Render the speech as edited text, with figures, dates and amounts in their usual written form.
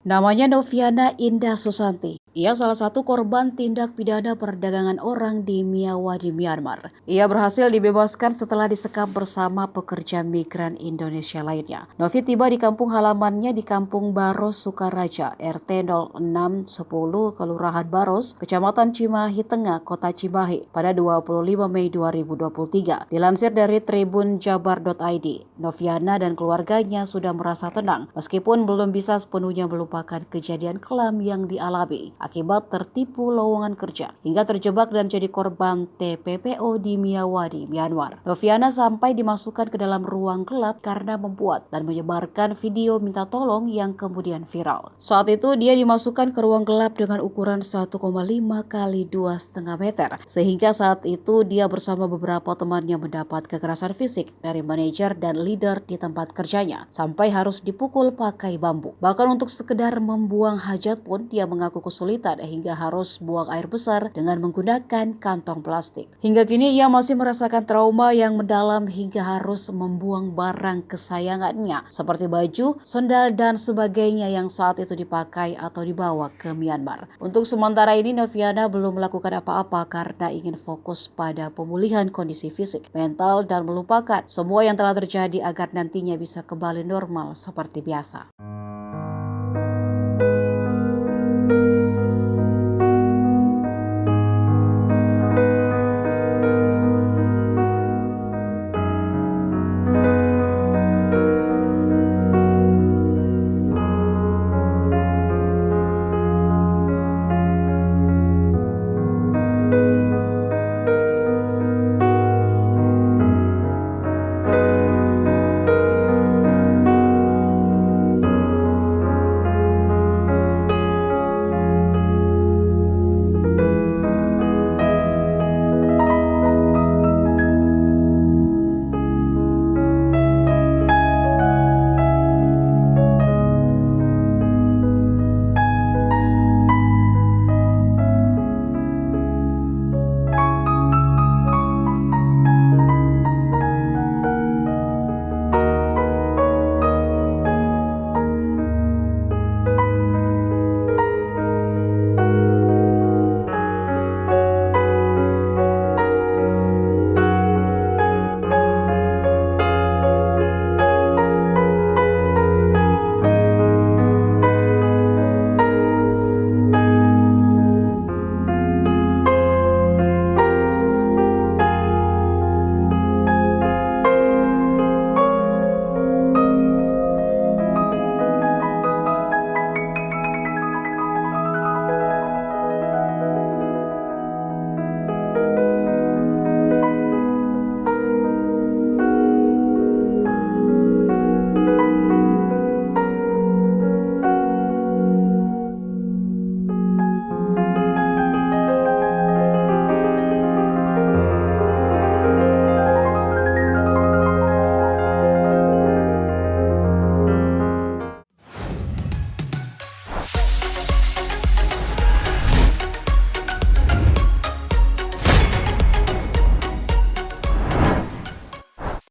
Namanya Noviana Indah Susanti. Ia salah satu korban tindak pidana perdagangan orang di Myanmar, Myanmar. Ia berhasil dibebaskan setelah disekap bersama pekerja migran Indonesia lainnya. Novi tiba di kampung halamannya di Kampung Baros, Sukaraja, RT 0610, Kelurahan Baros, Kecamatan Cimahi Tengah, Kota Cimahi, pada 25 Mei 2023. Dilansir dari tribunjabar.id, Noviana dan keluarganya sudah merasa tenang meskipun belum bisa sepenuhnya melupakan kejadian kelam yang dialami akibat tertipu lowongan kerja hingga terjebak dan jadi korban TPPO di Miyawadi, Myanmar. Noviana sampai dimasukkan ke dalam ruang gelap karena membuat dan menyebarkan video minta tolong yang kemudian viral. Saat itu dia dimasukkan ke ruang gelap dengan ukuran 1,5 kali 2,5 meter, sehingga saat itu dia bersama beberapa temannya mendapat kekerasan fisik dari manajer dan leader di tempat kerjanya sampai harus dipukul pakai bambu. Bahkan untuk sekedar membuang hajat pun dia mengaku kesulitan hingga harus buang air besar dengan menggunakan kantong plastik. Hingga kini ia masih merasakan trauma yang mendalam hingga harus membuang barang kesayangannya seperti baju, sendal dan sebagainya yang saat itu dipakai atau dibawa ke Myanmar. Untuk sementara ini Noviana belum melakukan apa-apa karena ingin fokus pada pemulihan kondisi fisik, mental dan melupakan semua yang telah terjadi agar nantinya bisa kembali normal seperti biasa.